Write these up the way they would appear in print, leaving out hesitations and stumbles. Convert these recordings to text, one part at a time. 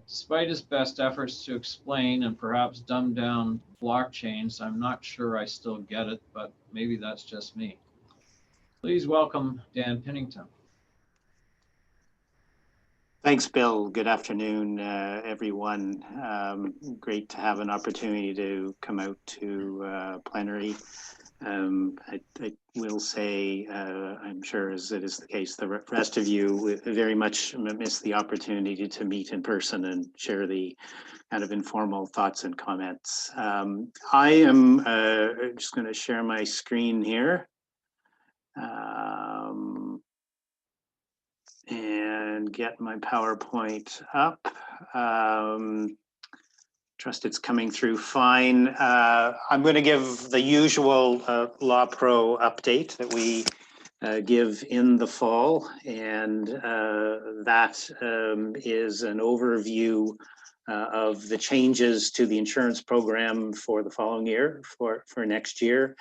Despite his best efforts to explain and perhaps dumb down blockchains, I'm not sure I still get it, but maybe that's just me. Please welcome Dan Pinnington. Thanks, Bill. Good afternoon, everyone. Great to have an opportunity to come out to plenary. I will say, I'm sure as it is the case, the rest of you very much miss the opportunity to meet in person and share the kind of informal thoughts and comments. I am just going to share my screen here. And get my PowerPoint up. Trust it's coming through fine. I'm going to give the usual LawPRO update that we give in the fall, and that is an overview of the changes to the insurance program for the following year, for next year.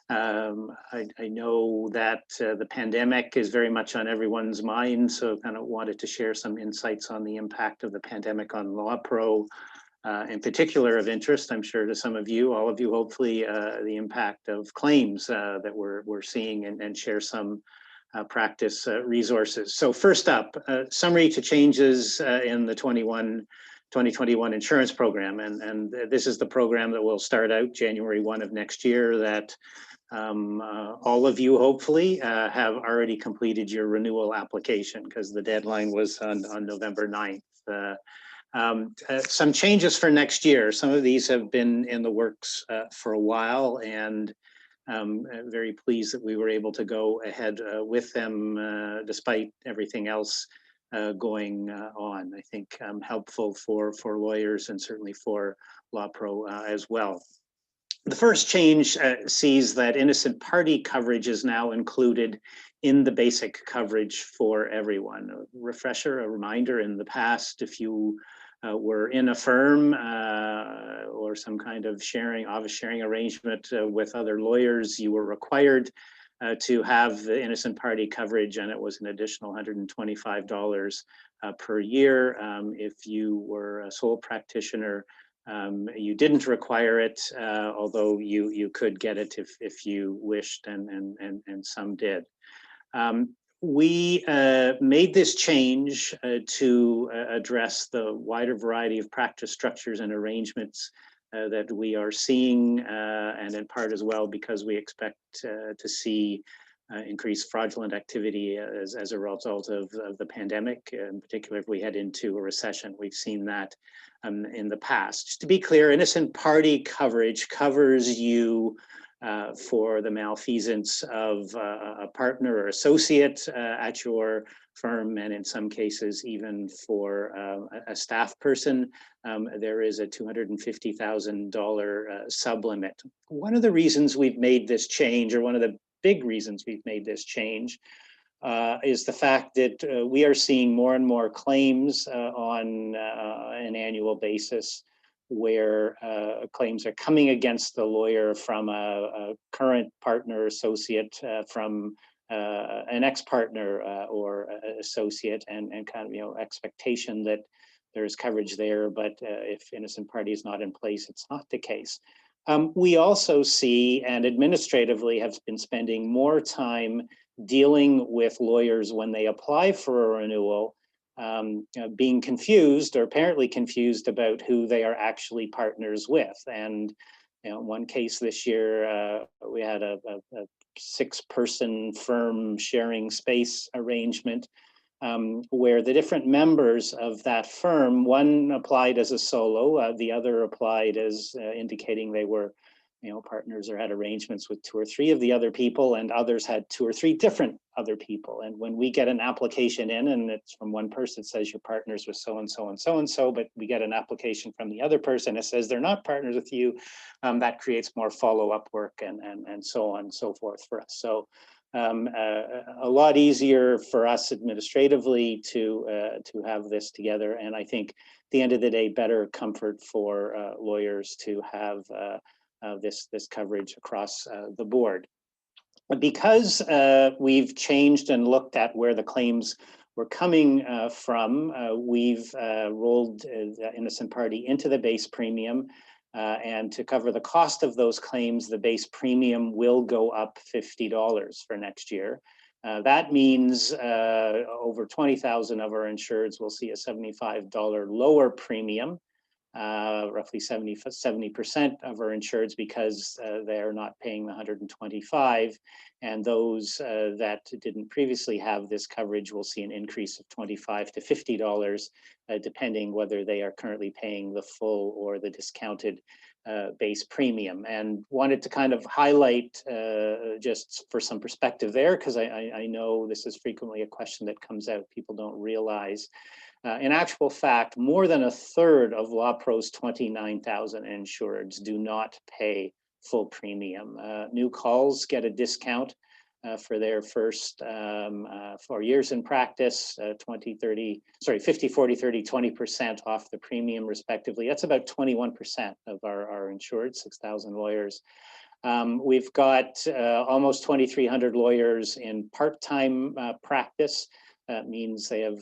I know that the pandemic is very much on everyone's mind, so kind of wanted to share some insights on the impact of the pandemic on LawPRO, in particular of interest, I'm sure to some of you, all of you, hopefully, the impact of claims that we're seeing, and share some practice resources. So first up, summary to changes in the 2021 insurance program, and this is the program that will start out January 1 of next year, that all of you hopefully have already completed your renewal application, because the deadline was on November 9th. Some changes for next year. Some of these have been in the works for a while, and very pleased that we were able to go ahead with them despite everything else going on. I think helpful for lawyers and certainly for LawPRO as well. The first change sees that innocent party coverage is now included in the basic coverage for everyone. A refresher, a reminder, in the past, if you were in a firm or some kind of office sharing arrangement with other lawyers, you were required to have the innocent party coverage, and it was an additional $125 per year. If you were a sole practitioner, you didn't require it, although you could get it if you wished, and some did. We made this change to address the wider variety of practice structures and arrangements that we are seeing, and in part as well because we expect to see increased fraudulent activity as a result of the pandemic, in particular if we head into a recession. We've seen that in the past. Just to be clear, innocent party coverage covers you for the malfeasance of a partner or associate at your firm, and in some cases even for a staff person. There is a $250,000 sublimit. One of the reasons we've made this change, or one of the big reasons we've made this change, is the fact that we are seeing more and more claims on an annual basis where claims are coming against the lawyer from a current partner, associate, from an ex-partner or associate, and kind of expectation that there's coverage there, but if innocent party is not in place, it's not the case. We also see, and administratively have been spending more time dealing with lawyers when they apply for a renewal, being confused, or apparently confused, about who they are actually partners with. And one case this year, we had a 6-person firm sharing space arrangement, where the different members of that firm, one applied as a solo, the other applied as indicating they were partners or had arrangements with 2 or 3 of the other people, and others had 2 or 3 different other people. And when we get an application in, and it's from one person, it says you're partners with so-and-so and so-and-so, but we get an application from the other person, it says they're not partners with you, that creates more follow-up work and so on and so forth for us. So a lot easier for us administratively to have this together. And I think at the end of the day, better comfort for lawyers to have this coverage across the board. Because we've changed and looked at where the claims we're coming from. We've rolled the innocent party into the base premium, and to cover the cost of those claims, the base premium will go up $50 for next year. That means over 20,000 of our insureds will see a $75 lower premium. Roughly 70% of our insureds, because they're not paying the 125, and those that didn't previously have this coverage will see an increase of $25 to $50, depending whether they are currently paying the full or the discounted base premium. And wanted to kind of highlight just for some perspective there, because I know this is frequently a question that comes out, people don't realize. In actual fact, more than a third of LawPRO's 29,000 insureds do not pay full premium. New calls get a discount for their first 4 years in practice, 50, 40, 30, 20% off the premium respectively. That's about 21% of our insured, 6,000 lawyers. We've got almost 2,300 lawyers in part-time practice. That means they have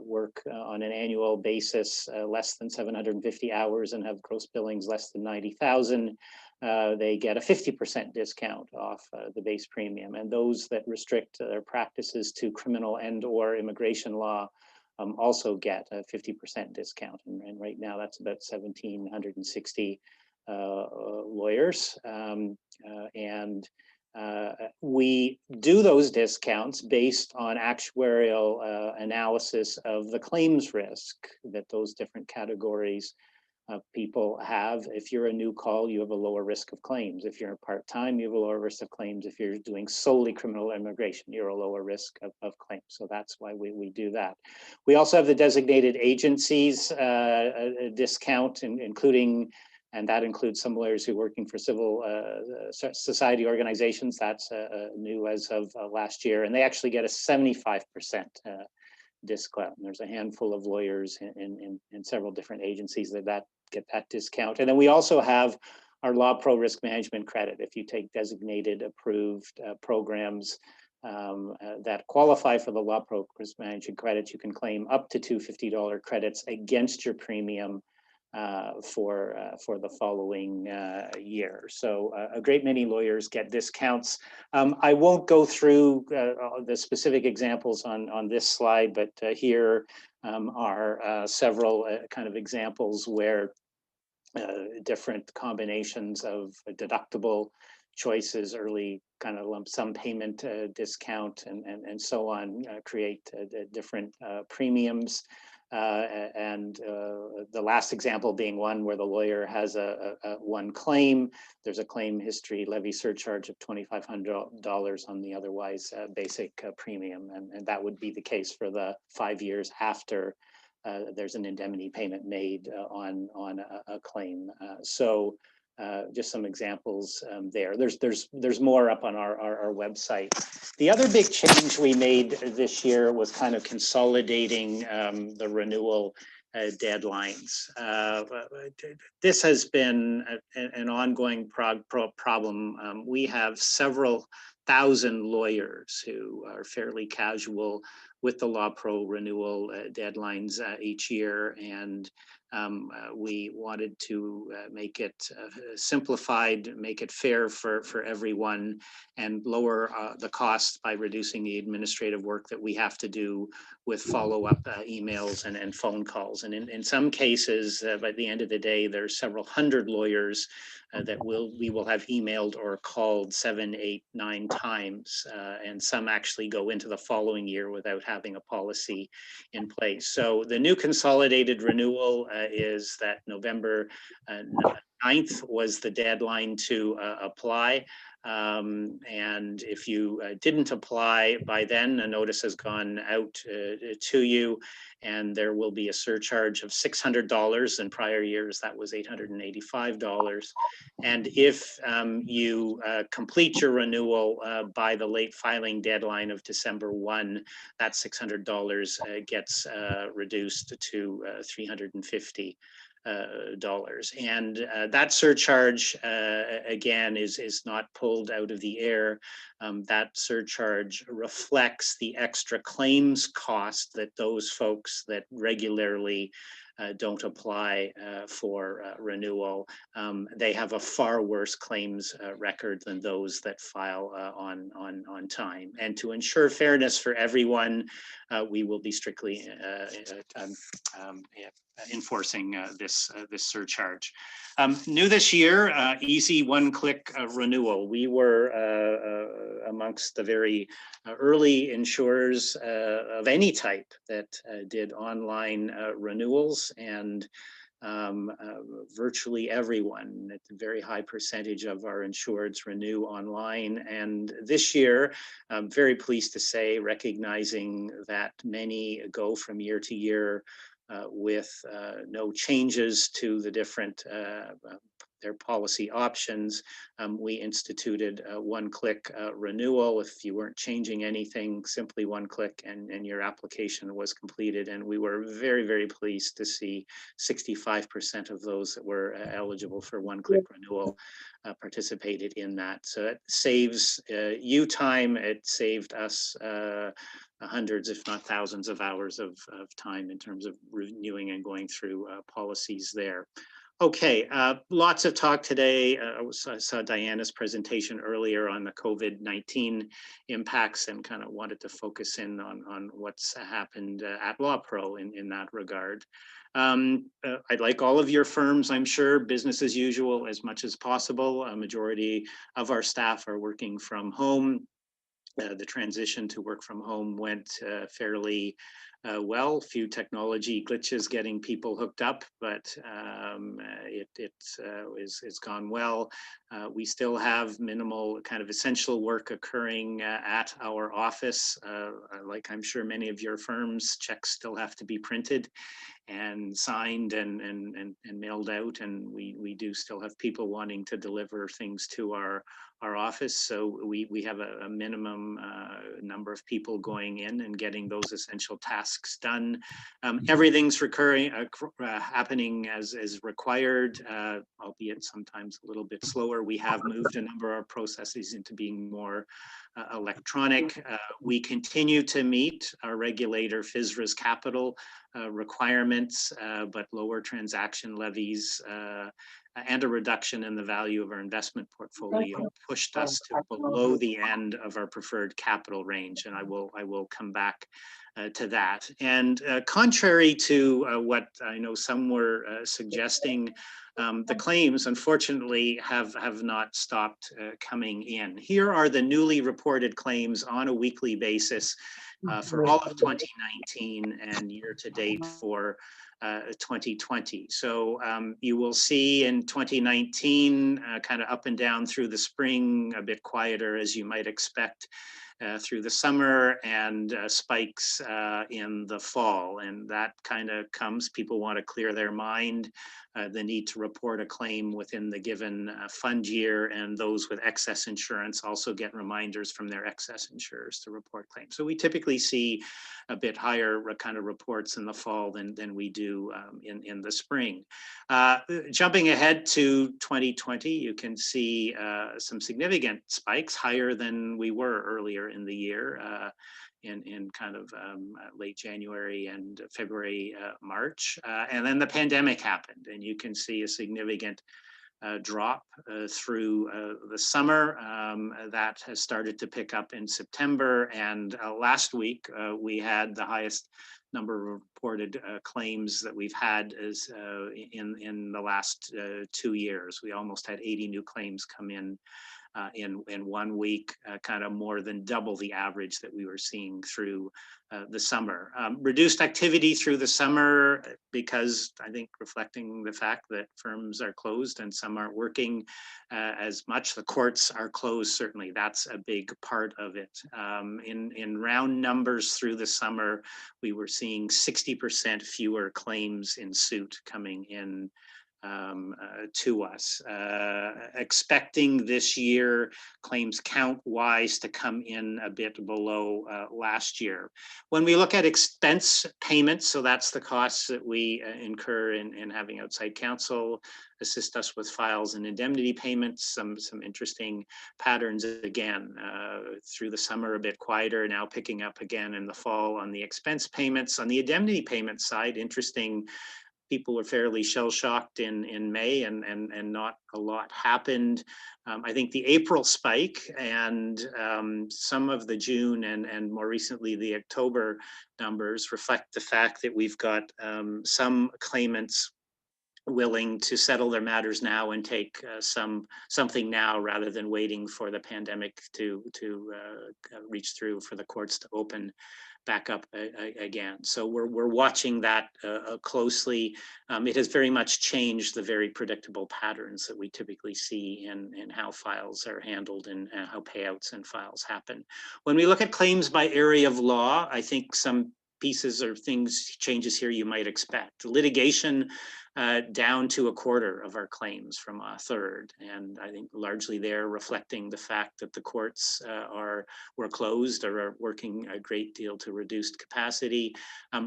work on an annual basis less than 750 hours and have gross billings less than 90,000. They get a 50% discount off the base premium. And those that restrict their practices to criminal and/or immigration law also get a 50% discount. And right now that's about 1,760 lawyers. We do those discounts based on actuarial analysis of the claims risk that those different categories of people have. If you're a new call, you have a lower risk of claims. If you're part-time, you have a lower risk of claims. If you're doing solely criminal immigration, you're a lower risk of claims. So that's why we do that. We also have the designated agencies discount, including, and that includes some lawyers who are working for civil society organizations. That's new as of last year. And they actually get a 75% discount. And there's a handful of lawyers in several different agencies that get that discount. And then we also have our LawPRO risk management credit. If you take designated approved programs that qualify for the LawPRO risk management credits, you can claim up to $250 credits against your premium for the following year. So a great many lawyers get discounts. I won't go through the specific examples on this slide, but here are several kind of examples where different combinations of deductible choices, early kind of lump sum payment discount, and so on create different premiums. The last example being one where the lawyer has one claim. There's a claim history levy surcharge of $2,500 on the otherwise basic premium, and that would be the case for the 5 years after there's an indemnity payment made on a claim. Just some examples there. There's more up on our website. The other big change we made this year was kind of consolidating the renewal deadlines. This has been an ongoing problem. We have several thousand lawyers who are fairly casual with the LawPRO renewal deadlines each year, and we wanted to make it simplified, make it fair for everyone, and lower the costs by reducing the administrative work that we have to do with follow-up emails and phone calls. And in some cases, by the end of the day, there's several hundred lawyers that we will have emailed or called 7, 8, 9 times, and some actually go into the following year without having a policy in place. So the new consolidated renewal is that November 9th was the deadline to apply. And if you didn't apply by then, a notice has gone out to you, and there will be a surcharge of $600. In prior years, that was $885. And if you complete your renewal by the late filing deadline of December 1, that $600 gets reduced to $350. dollars. And that surcharge, again, is not pulled out of the air. That surcharge reflects the extra claims cost that those folks that regularly don't apply for renewal. They have a far worse claims record than those that file on time. And to ensure fairness for everyone, we will be strictly enforcing this surcharge. New this year, easy one-click renewal. We were amongst the very early insurers of any type that did online renewals, and virtually everyone, a very high percentage of our insureds renew online. And this year, I'm very pleased to say, recognizing that many go from year to year with no changes to the different their policy options. We instituted a one-click renewal. If you weren't changing anything, simply one click and your application was completed. And we were very, very pleased to see 65% of those that were eligible for one-click renewal participated in that. So it saves you time. It saved us hundreds, if not thousands of hours of time in terms of renewing and going through policies there. Okay, lots of talk today. I saw Diana's presentation earlier on the COVID-19 impacts and kind of wanted to focus in on what's happened at LawPRO in that regard. I'd like all of your firms, I'm sure, business as usual as much as possible. A majority of our staff are working from home. The transition to work from home went fairly well. Few technology glitches getting people hooked up, but it's gone well. We still have minimal kind of essential work occurring at our office. Like I'm sure many of your firms, checks still have to be printed and signed and mailed out, and we do still have people wanting to deliver things to our office. So we have a minimum number of people going in and getting those essential tasks done. Everything's happening as required, albeit sometimes a little bit slower. We have moved a number of our processes into being more electronic. We continue to meet our regulator FSRA's capital requirements, but lower transaction levies and a reduction in the value of our investment portfolio pushed us to below the end of our preferred capital range, and I will come back to that. And contrary to what I know some were suggesting, the claims unfortunately have not stopped coming in. Here are the newly reported claims on a weekly basis for all of 2019 and year to date for 2020. So you will see in 2019 kind of up and down through the spring, a bit quieter as you might expect through the summer, and spikes in the fall. And that kind of comes, people want to clear their mind, the need to report a claim within the given fund year, and those with excess insurance also get reminders from their excess insurers to report claims. So we typically see a bit higher kind of reports in the fall than we do in the spring. Jumping ahead to 2020, you can see some significant spikes, higher than we were earlier in the year, in kind of late January and February, March. And then the pandemic happened, and you can see a significant drop through the summer. That has started to pick up in September, and last week we had the highest number of reported claims that we've had is in the last 2 years. We almost had 80 new claims come in 1 week, kind of more than double the average that we were seeing through the summer. Reduced activity through the summer because I think reflecting the fact that firms are closed and some aren't working as much. The courts are closed, certainly that's a big part of it. In round numbers through the summer, we were seeing 60% fewer claims in suit coming in to us. Expecting this year claims count wise to come in a bit below last year. When we look at expense payments, so that's the costs that we incur in having outside counsel assist us with files and indemnity payments, some interesting patterns again through the summer, a bit quieter, now picking up again in the fall on the expense payments. On the indemnity payment side, interesting. People were fairly shell-shocked in May and not a lot happened. I think the April spike and some of the June and more recently the October numbers reflect the fact that we've got some claimants willing to settle their matters now and take something now rather than waiting for the pandemic to reach through for the courts to open back up again. So we're watching that closely. It has very much changed the very predictable patterns that we typically see in how files are handled and how payouts and files happen. When we look at claims by area of law, I think some pieces or changes here you might expect. Litigation down to a quarter of our claims from a third. And I think largely they're reflecting the fact that the courts were closed or are working a great deal to reduced capacity.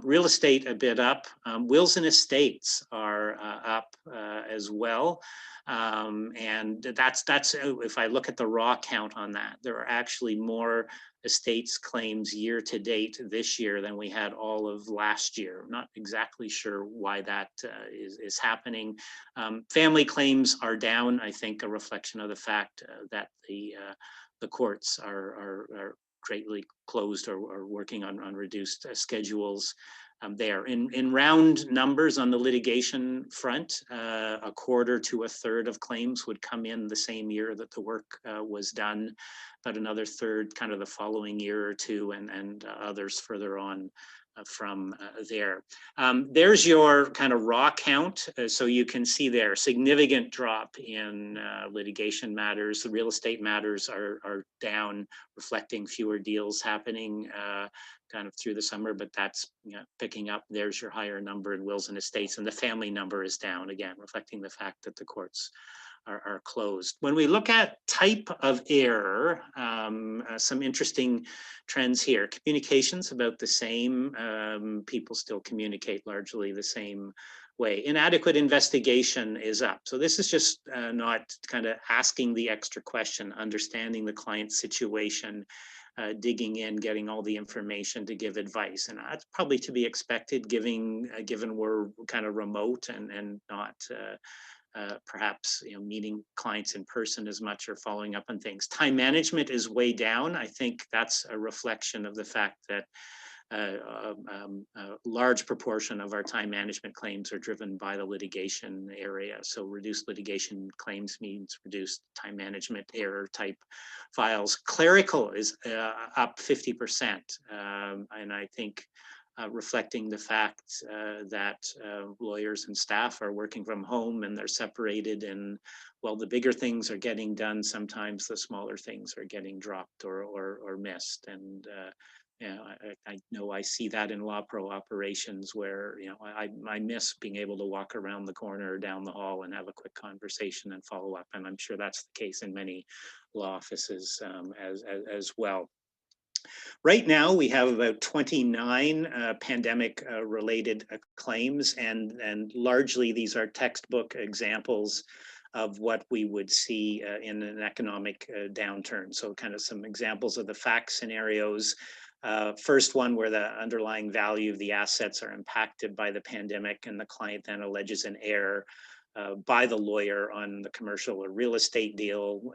Real estate a bit up. Wills and estates are up as well. And that's if I look at the raw count on that, there are actually more estates claims year to date this year than we had all of last year. I'm not exactly sure why that is happening. Family claims are down, I think a reflection of the fact that the courts are greatly closed or working on reduced schedules. There. In round numbers on the litigation front, a quarter to a third of claims would come in the same year that the work was done, but another third kind of the following year or two and others further on from there. There's your kind of raw count. So you can see there, significant drop in litigation matters. The real estate matters are down, reflecting fewer deals happening kind of through the summer, but that's picking up. There's your higher number in wills and estates, and the family number is down again, reflecting the fact that the courts are closed. When we look at type of error, some interesting trends here. Communications about the same. People still communicate largely the same way. Inadequate investigation is up. So this is just not kind of asking the extra question, understanding the client's situation, digging in, getting all the information to give advice. And that's probably to be expected given we're kind of remote and not perhaps meeting clients in person as much or following up on things. Time management is way down. I think that's a reflection of the fact that a large proportion of our time management claims are driven by the litigation area. So reduced litigation claims means reduced time management error type files. Clerical is up 50%. And I think reflecting the fact that lawyers and staff are working from home and they're separated, and while the bigger things are getting done, sometimes the smaller things are getting dropped or missed. And I know I see that in LawPRO operations where I miss being able to walk around the corner or down the hall and have a quick conversation and follow up. And I'm sure that's the case in many law offices as well. Right now, we have about 29 pandemic-related claims, and largely these are textbook examples of what we would see in an economic downturn. So kind of some examples of the fact scenarios. First one where the underlying value of the assets are impacted by the pandemic and the client then alleges an error by the lawyer on the commercial or real estate deal.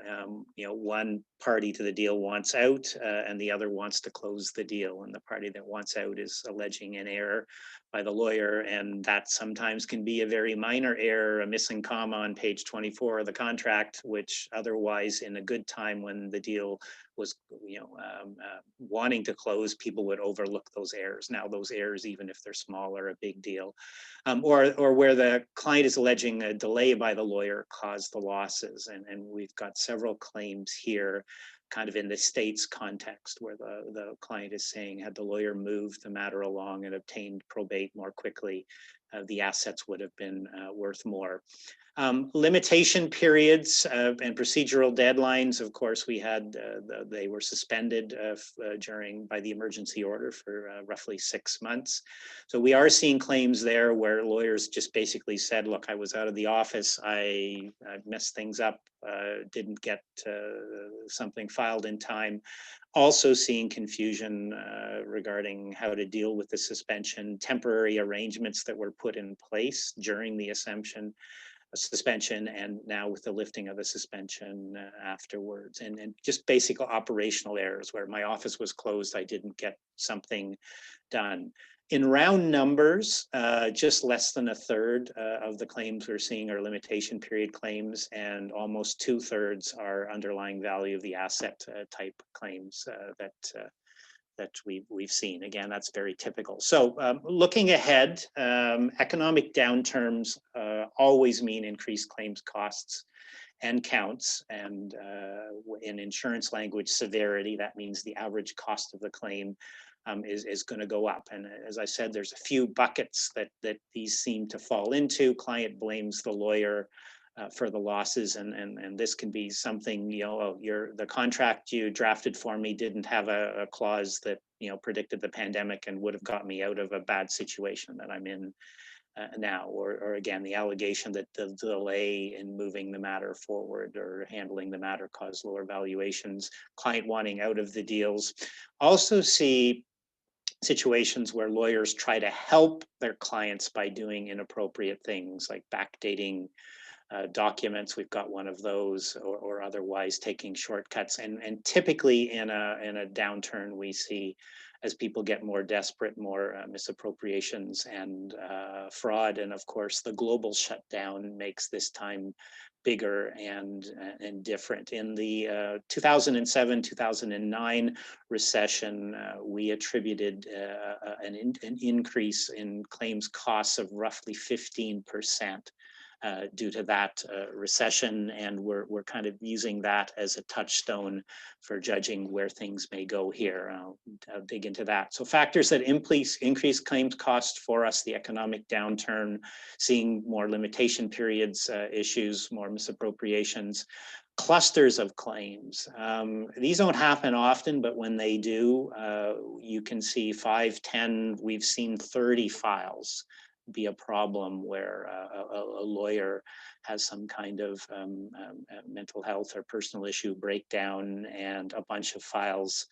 One party to the deal wants out and the other wants to close the deal, and the party that wants out is alleging an error by the lawyer, and that sometimes can be a very minor error, a missing comma on page 24 of the contract, which otherwise in a good time when the deal was wanting to close, people would overlook those errors. Now those errors, even if they're small, are a big deal. Or where the client is alleging a delay by the lawyer caused the losses. And we've got several claims here kind of in the state's context where the client is saying, had the lawyer moved the matter along and obtained probate more quickly, the assets would have been worth more. Limitation periods and procedural deadlines, of course, we had, they were suspended by the emergency order for roughly 6 months. So we are seeing claims there where lawyers just basically said, look, I was out of the office, I messed things up, didn't get something filed in time. Also seeing confusion regarding how to deal with the suspension, temporary arrangements that were put in place during the suspension, and now with the lifting of the suspension afterwards, and just basic operational errors where my office was closed, I didn't get something done. In round numbers, just less than a third of the claims we're seeing are limitation period claims, and almost 2/3 are underlying value of the asset type claims that we've seen. Again, that's very typical. So looking ahead, economic downturns always mean increased claims costs and counts, and in insurance language, severity. That means the average cost of the claim is going to go up. And as I said, there's a few buckets that these seem to fall into. Client blames the lawyer for the losses, and this can be something, you know, the contract you drafted for me didn't have a clause that, you know, predicted the pandemic and would have got me out of a bad situation that I'm in now, or again, the allegation that the delay in moving the matter forward or handling the matter caused lower valuations, client wanting out of the deals. Also see situations where lawyers try to help their clients by doing inappropriate things like backdating documents. We've got one of those, or otherwise taking shortcuts. And typically in a downturn, we see, as people get more desperate, more misappropriations and fraud. And of course, the global shutdown makes this time bigger and different. In the 2007-2009 recession, we attributed an increase in claims costs of roughly 15%. Due to that recession, and we're kind of using that as a touchstone for judging where things may go here. I'll dig into that. So factors that increase claims cost for us: the economic downturn, seeing more limitation periods issues, more misappropriations, clusters of claims. These don't happen often, but when they do, you can see 5, 10, we've seen 30 files be a problem where a lawyer has some kind of mental health or personal issue breakdown, and a bunch of files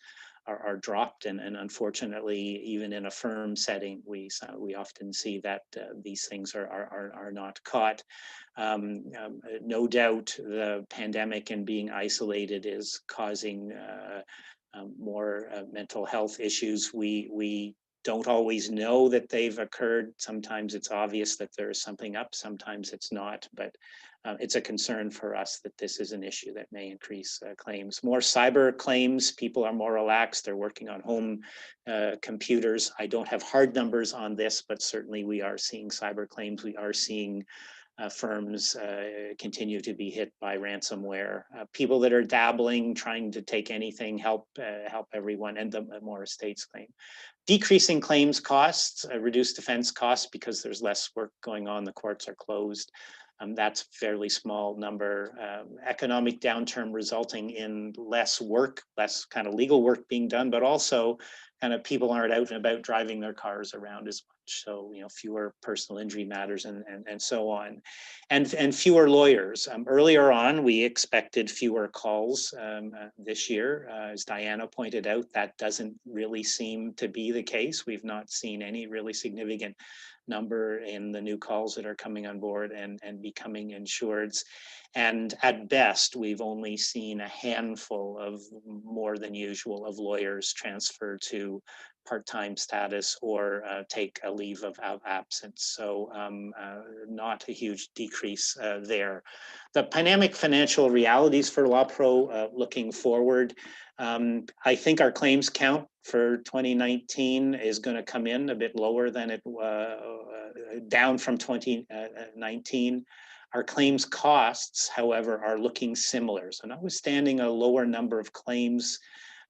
are dropped. And unfortunately, even in a firm setting, we often see that these things are not caught. No doubt the pandemic and being isolated is causing more mental health issues. We don't always know that they've occurred. Sometimes it's obvious that there is something up, sometimes it's not, but it's a concern for us that this is an issue that may increase claims. More cyber claims, people are more relaxed, they're working on home computers. I don't have hard numbers on this, but certainly we are seeing cyber claims. We are seeing firms continue to be hit by ransomware. People that are dabbling, trying to take anything, help everyone, and the more estates claim. Decreasing claims costs, reduced defense costs because there's less work going on, the courts are closed. That's a fairly small number. Economic downturn resulting in less work, less kind of legal work being done, but also kind of people aren't out and about driving their cars around as much. So, you know, fewer personal injury matters and so on. And fewer lawyers. Earlier on, we expected fewer calls this year. As Diana pointed out, that doesn't really seem to be the case. We've not seen any really significant number in the new calls that are coming on board and becoming insureds. And at best, we've only seen a handful of more than usual of lawyers transfer to part-time status or take a leave of absence. So not a huge decrease there. The pandemic financial realities for LawPRO looking forward. I think our claims count for 2019 is going to come in a bit lower than it down from 2019. Our claims costs, however, are looking similar. So notwithstanding a lower number of claims,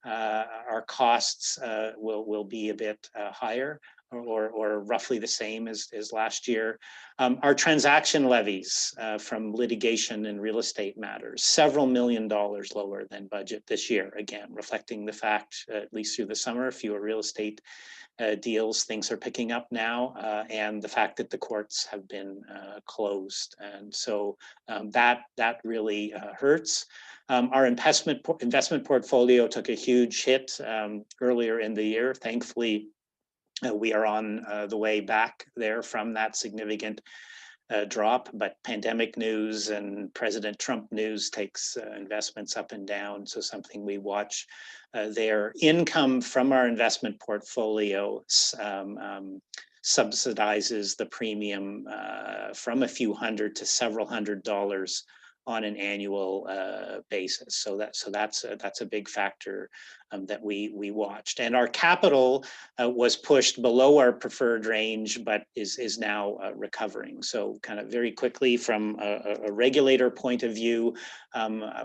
our costs will be a bit higher. or roughly the same as last year. Our transaction levies from litigation and real estate matters, several $1 million lower than budget this year, again, reflecting the fact, at least through the summer, fewer real estate deals, things are picking up now, and the fact that the courts have been closed. And so that really hurts. Our investment portfolio took a huge hit earlier in the year. Thankfully, we are on the way back there from that significant drop, but pandemic news and President Trump news takes investments up and down. So something we watch there. Income from our investment portfolio subsidizes the premium from a few hundred to several $100s on an annual basis. So that's a big factor that we watched. And our capital was pushed below our preferred range, but is now recovering. So kind of very quickly from a regulator point of view,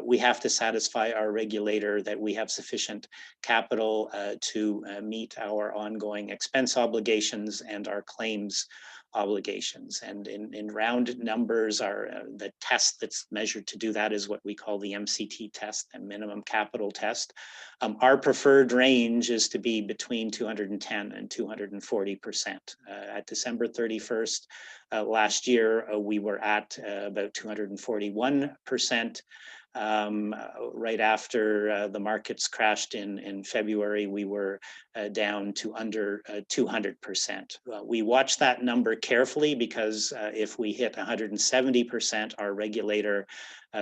we have to satisfy our regulator that we have sufficient capital to meet our ongoing expense obligations and our claims obligations. And in round numbers, the test that's measured to do that is what we call the MCT test, the minimum capital test. Our preferred range is to be between 210 and 240%. At December 31st last year, we were at about 241%. Right after the markets crashed in February, we were down to under 200%. We watch that number carefully because if we hit 170%, our regulator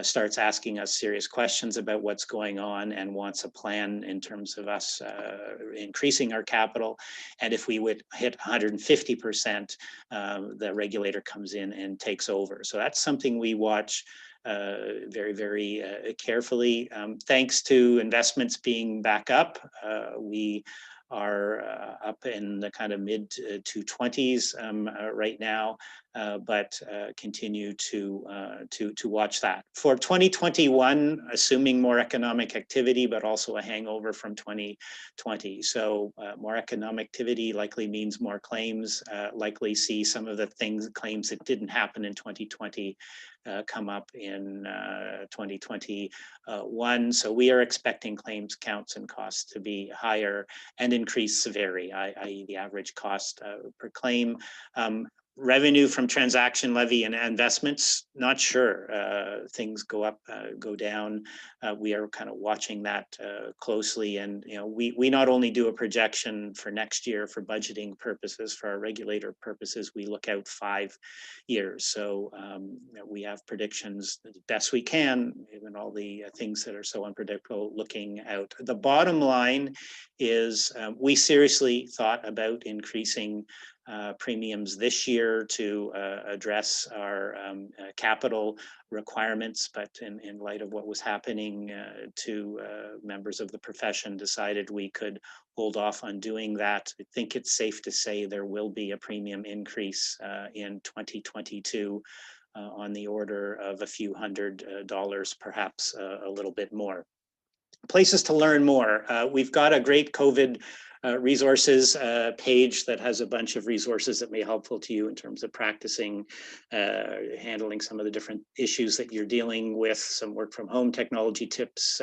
starts asking us serious questions about what's going on and wants a plan in terms of us increasing our capital. And if we would hit 150%, the regulator comes in and takes over. So that's something we watch very, very carefully. Thanks to investments being back up, we are up in the kind of mid 220s right now, but continue to watch that. For 2021, assuming more economic activity, but also a hangover from 2020. So more economic activity likely means more claims, likely see some of the claims that didn't happen in 2020 come up in 2021. So we are expecting claims counts and costs to be higher and increased severity, i.e. the average cost per claim. Revenue from transaction levy and investments, not sure. Things go up, go down. We are kind of watching that closely. And we not only do a projection for next year for budgeting purposes, for our regulator purposes, we look out 5 years. So we have predictions as best we can, even all the things that are so unpredictable looking out. The bottom line is we seriously thought about increasing premiums this year to address our capital requirements, but in light of what was happening to members of the profession, decided we could hold off on doing that. I think it's safe to say there will be a premium increase in 2022 on the order of a few $100s, perhaps a little bit more. Places to learn more. We've got a great COVID resources page that has a bunch of resources that may be helpful to you in terms of practicing, handling some of the different issues that you're dealing with, some work from home technology tips,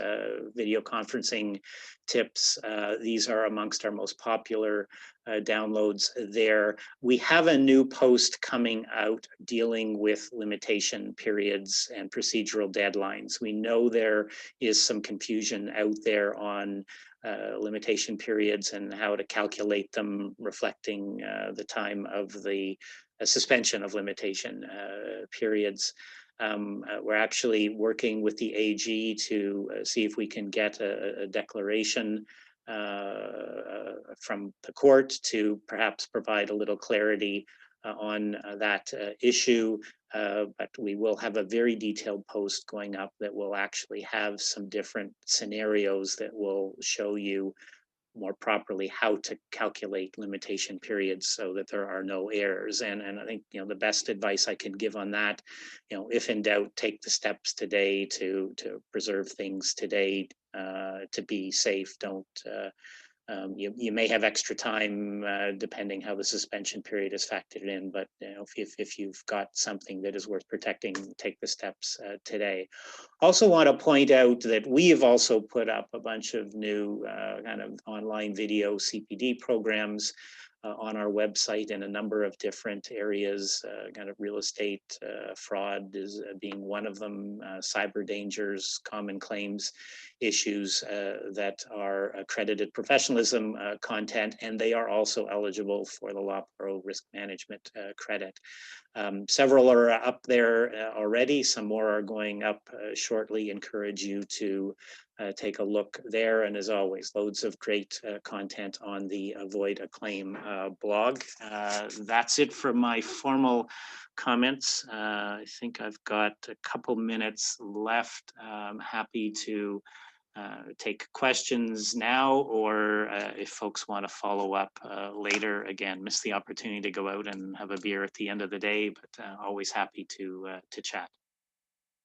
video conferencing tips. These are amongst our most popular downloads there. We have a new post coming out dealing with limitation periods and procedural deadlines. We know there is some confusion out there on limitation periods and how to calculate them, reflecting the time of the suspension of limitation periods. We're actually working with the AG to see if we can get a declaration from the court to perhaps provide a little clarity on that issue. But we will have a very detailed post going up that will actually have some different scenarios that will show you more properly how to calculate limitation periods so that there are no errors. And I think the best advice I can give on that, if in doubt, take the steps today to preserve things today, to be safe. Don't You may have extra time depending how the suspension period is factored in, but if you've got something that is worth protecting, take the steps today. Also want to point out that we have also put up a bunch of new kind of online video CPD programs on our website in a number of different areas, kind of real estate fraud is being one of them, cyber dangers, common claims issues that are accredited professionalism content, and they are also eligible for the LawPRO risk management credit. Several are up there already, some more are going up shortly. Encourage you to take a look there, and as always, loads of great content on the Avoid a Claim blog. That's it for my formal comments. I think I've got a couple minutes left. I'm happy to take questions now, or if folks want to follow up later. Again, miss the opportunity to go out and have a beer at the end of the day, but always happy to chat.